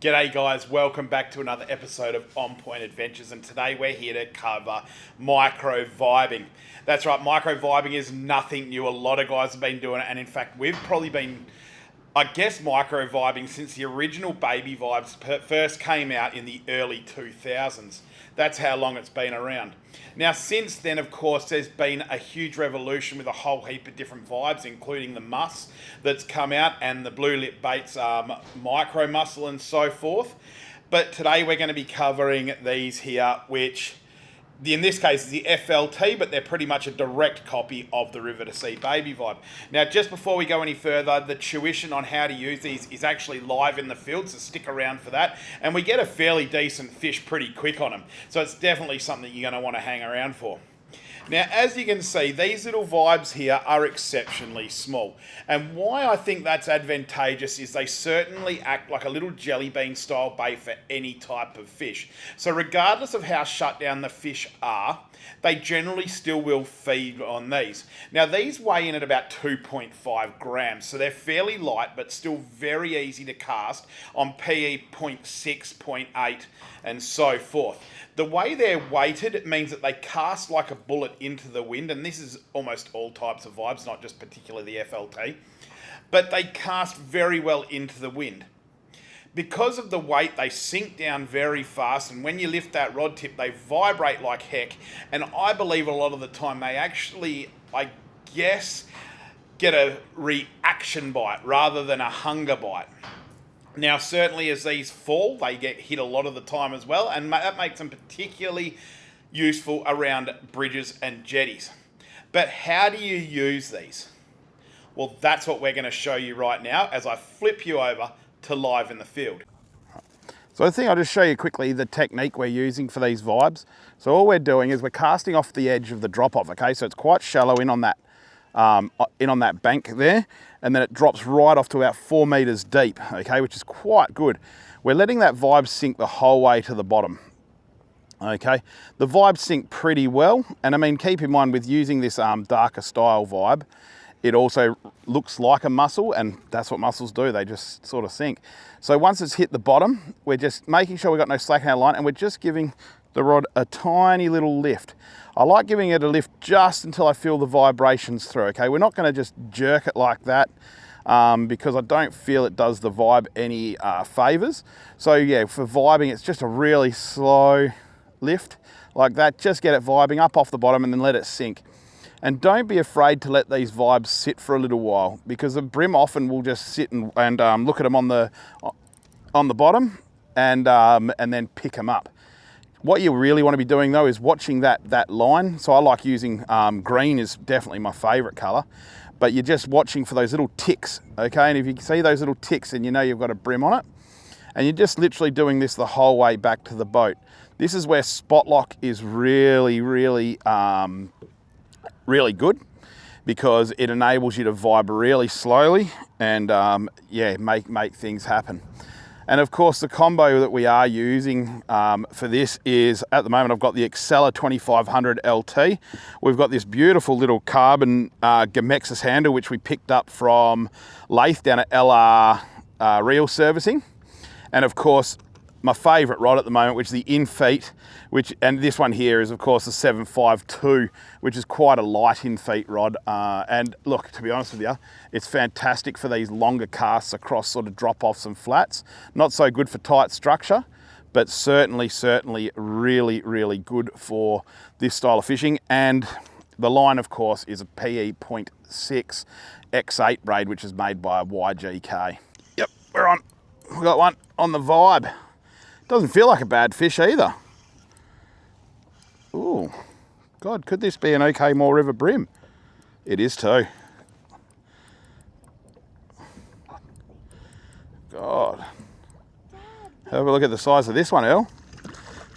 G'day guys, welcome back to another episode of On Point Adventures, and today we're here to cover microvibing. That's right, microvibing is nothing new. A lot of guys have been doing it, and in fact we've probably been, I guess, microvibing since the original baby vibes first came out in the early 2000s. That's how long it's been around. Now, since then, of course, there's been a huge revolution with a whole heap of different vibes, including the muss that's come out and the blue lip baits, micro muscle and so forth. But today we're going to be covering these here, which in this case is the FLT, but they're pretty much a direct copy of the River to Sea baby vibe. Now, just before we go any further, the tuition on how to use these is actually live in the field, so stick around for that. And we get a fairly decent fish pretty quick on them, so it's definitely something you're going to want to hang around for. Now, as you can see, these little vibes here are exceptionally small. And why I think that's advantageous is they certainly act like a little jelly bean style bait for any type of fish. So regardless of how shut down the fish are, they generally still will feed on these. Now, these weigh in at about 2.5 grams, so they're fairly light, but still very easy to cast on PE 0.6, 0.8, and so forth. The way they're weighted, it means that they cast like a bullet into the wind, and this is almost all types of vibes, not just particularly the FLT, but they cast very well into the wind. Because of the weight, they sink down very fast, and when you lift that rod tip, they vibrate like heck, and I believe a lot of the time they actually, I guess, get a reaction bite rather than a hunger bite. Now, certainly as these fall, they get hit a lot of the time as well, and that makes them particularly useful around bridges and jetties. But how do you use these? Well, that's what we're going to show you right now as I flip you over to live in the field. So I think I'll just show you quickly the technique we're using for these vibes. So all we're doing is we're casting off the edge of the drop off, okay? So it's quite shallow in on that bank there, and then it drops right off to about 4 meters deep, okay, which is quite good. We're letting that vibe sink the whole way to the bottom, okay? The vibes sink pretty well, and I mean, keep in mind with using this darker style vibe, it also looks like a mussel, and that's what mussels do, they just sort of sink. So once it's hit the bottom, we're just making sure we've got no slack in our line, and we're just giving the rod a tiny little lift. I like giving it a lift just until I feel the vibrations through, okay? We're not gonna just jerk it like that because I don't feel it does the vibe any favors. So yeah, for vibing, it's just a really slow lift like that. Just get it vibing up off the bottom and then let it sink. And don't be afraid to let these vibes sit for a little while, because the brim often will just sit and look at them on the bottom and then pick them up. What you really want to be doing though is watching that line. So I like using green is definitely my favorite color, but you're just watching for those little ticks, okay? And if you see those little ticks, then you know you've got a brim on it. And you're just literally doing this the whole way back to the boat. This is where spot lock is really good, because it enables you to vibe really slowly and yeah, make things happen. And of course, the combo that we are using for this is, at the moment, I've got the Excella 2500 LT. We've got this beautiful little carbon Gamexus handle, which we picked up from Lath down at LR Reel Servicing. And of course, my favorite rod at the moment, which is the in-feet, and this one here is of course the 752, which is quite a light in-feet rod. And look, to be honest with you, it's fantastic for these longer casts across sort of drop-offs and flats. Not so good for tight structure, but certainly really good for this style of fishing. And the line, of course, is a PE 0.6 X8 braid, which is made by YGK. Yep, we're on. We've got one on the vibe. Doesn't feel like a bad fish either. Ooh, God, could this be an OK Moore River brim? It is too. God. Have a look at the size of this one, El.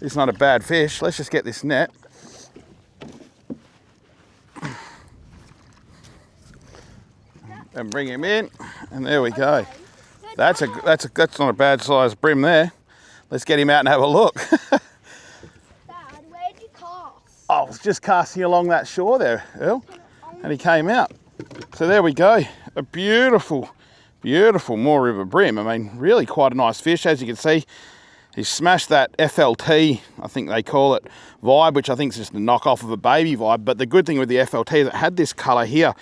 It's not a bad fish. Let's just get this net. And bring him in, and there we go. That's not a bad sized brim there. Let's get him out and have a look. Dad, where'd you cast? I was just casting along that shore there, Earl, and he came out. So there we go, a beautiful Beautiful Moore River brim. I mean, really quite a nice fish. As you can see, he smashed that FLT, I think they call it, vibe, which I think is just a knockoff of a baby vibe. But the good thing with the FLT is it had this colour here,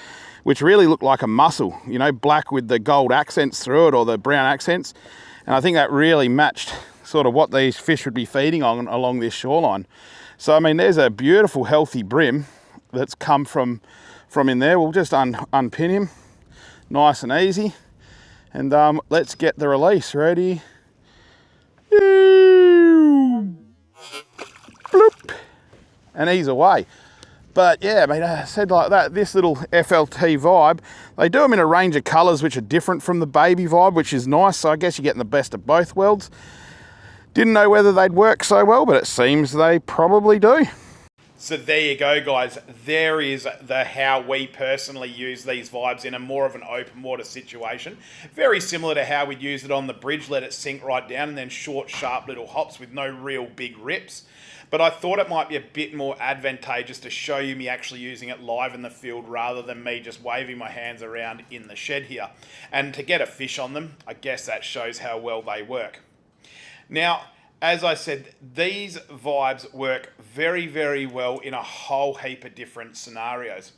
which really looked like a mussel, you know, black with the gold accents through it, or the brown accents. And I think that really matched sort of what these fish would be feeding on along this shoreline. So, I mean, there's a beautiful, healthy brim that's come from in there. We'll just unpin him, nice and easy. And let's get the release. Ready? Bloop. And he's away. But yeah, I mean, I said like that, this little FLT vibe, they do them in a range of colours which are different from the baby vibe, which is nice. So I guess you're getting the best of both worlds. Didn't know whether they'd work so well, but it seems they probably do. So there you go, guys. There is how we personally use these vibes in a more of an open water situation. Very similar to how we'd use it on the bridge, let it sink right down, and then short, sharp little hops with no real big rips. But I thought it might be a bit more advantageous to show you me actually using it live in the field rather than me just waving my hands around in the shed here. And to get a fish on them, I guess that shows how well they work. Now, as I said, these vibes work very, very well in a whole heap of different scenarios.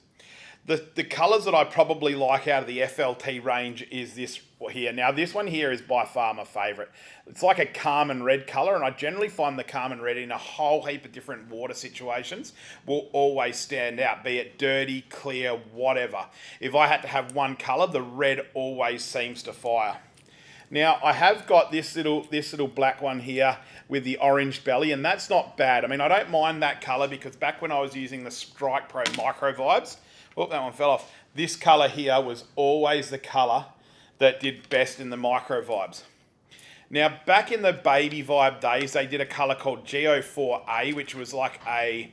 The colours that I probably like out of the FLT range is this here. Now, this one here is by far my favourite. It's like a carmine red colour, and I generally find the carmine red in a whole heap of different water situations will always stand out, be it dirty, clear, whatever. If I had to have one colour, the red always seems to fire. Now, I have got this little black one here with the orange belly, and that's not bad. I mean, I don't mind that colour because back when I was using the SWELLPRO micro vibes, oh, that one fell off. This colour here was always the colour that did best in the micro vibes. Now, back in the baby vibe days, they did a colour called GO4A, which was like a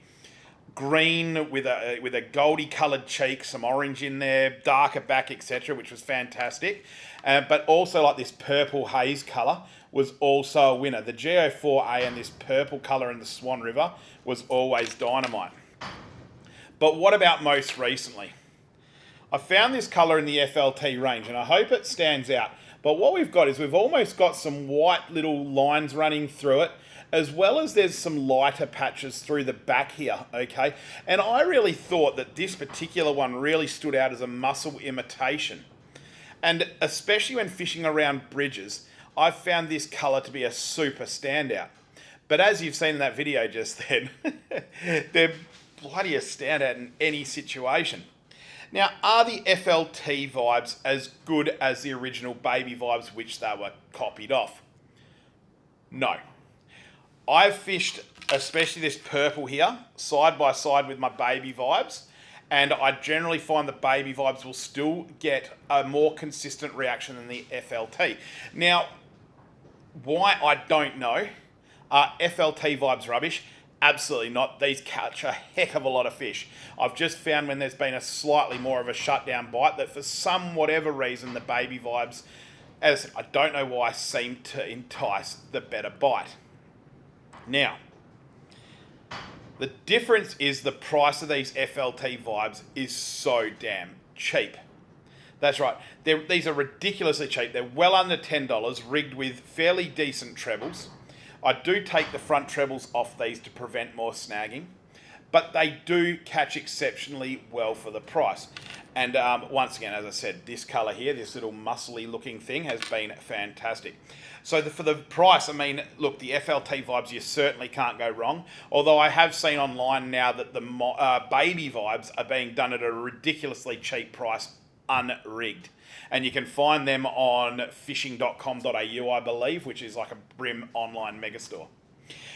green with a goldy coloured cheek, some orange in there, darker back, etc., which was fantastic. But also like this purple haze colour was also a winner. The GO4A and this purple colour in the Swan River was always dynamite. But what about most recently? I found this colour in the FLT range, and I hope it stands out. But what we've got is we've almost got some white little lines running through it, as well as there's some lighter patches through the back here, okay? And I really thought that this particular one really stood out as a mussel imitation. And especially when fishing around bridges, I've found this colour to be a super standout. But as you've seen in that video just then, they're bloody a standout in any situation. Now, are the FLT vibes as good as the original baby vibes which they were copied off? No. I've fished, especially this purple here, side by side with my baby vibes, and I generally find the baby vibes will still get a more consistent reaction than the FLT. Now, why, I don't know. Are FLT vibes rubbish? Absolutely not. These catch a heck of a lot of fish. I've just found when there's been a slightly more of a shutdown bite that for some whatever reason the baby vibes, as I don't know why, seem to entice the better bite. Now, the difference is the price of these FLT vibes is so damn cheap. That's right. These are ridiculously cheap. They're well under $10, rigged with fairly decent trebles. I do take the front trebles off these to prevent more snagging, but they do catch exceptionally well for the price. And once again, as I said, this colour here, this little muscly looking thing has been fantastic. So for the price, I mean, look, the FLT vibes, you certainly can't go wrong. Although I have seen online now that the baby vibes are being done at a ridiculously cheap price, unrigged. And you can find them on fishing.com.au, I believe, which is like a brim online megastore.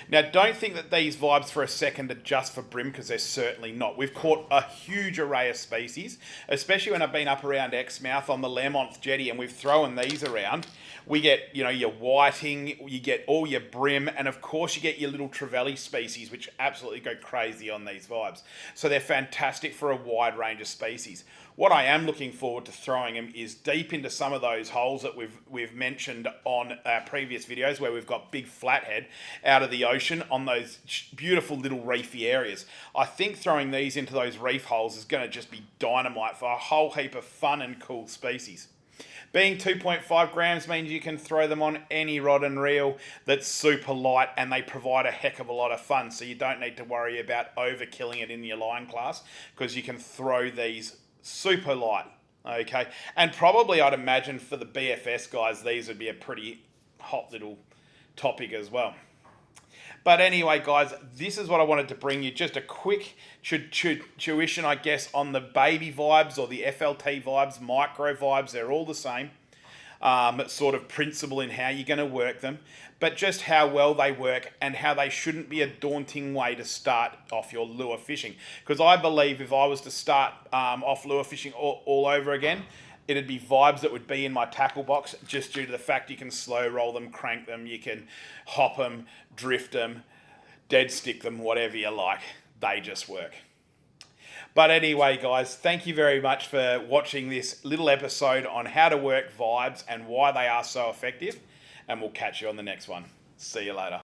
Now, don't think that these vibes for a second are just for brim, because they're certainly not. We've caught a huge array of species, especially when I've been up around Exmouth on the Lermont jetty and we've thrown these around. We get, you know, your whiting, you get all your brim, and of course you get your little trevally species, which absolutely go crazy on these vibes. So they're fantastic for a wide range of species. What I am looking forward to throwing them is deep into some of those holes that we've mentioned on previous videos, where we've got big flathead out of the ocean on those beautiful little reefy areas. I think throwing these into those reef holes is going to just be dynamite for a whole heap of fun and cool species. Being 2.5 grams means you can throw them on any rod and reel that's super light, and they provide a heck of a lot of fun. So you don't need to worry about overkilling it in your line class, because you can throw these super light. Okay, and probably I'd imagine for the BFS guys, these would be a pretty hot little topic as well. But anyway, guys, this is what I wanted to bring you. Just a quick tuition, I guess, on the baby vibes or the FLT vibes, micro vibes. They're all the same sort of principle in how you're going to work them, but just how well they work and how they shouldn't be a daunting way to start off your lure fishing. Because I believe if I was to start off lure fishing all over again, it'd be vibes that would be in my tackle box, just due to the fact you can slow roll them, crank them, you can hop them, drift them, dead stick them, whatever you like. They just work. But anyway, guys, thank you very much for watching this little episode on how to work vibes and why they are so effective. And we'll catch you on the next one. See you later.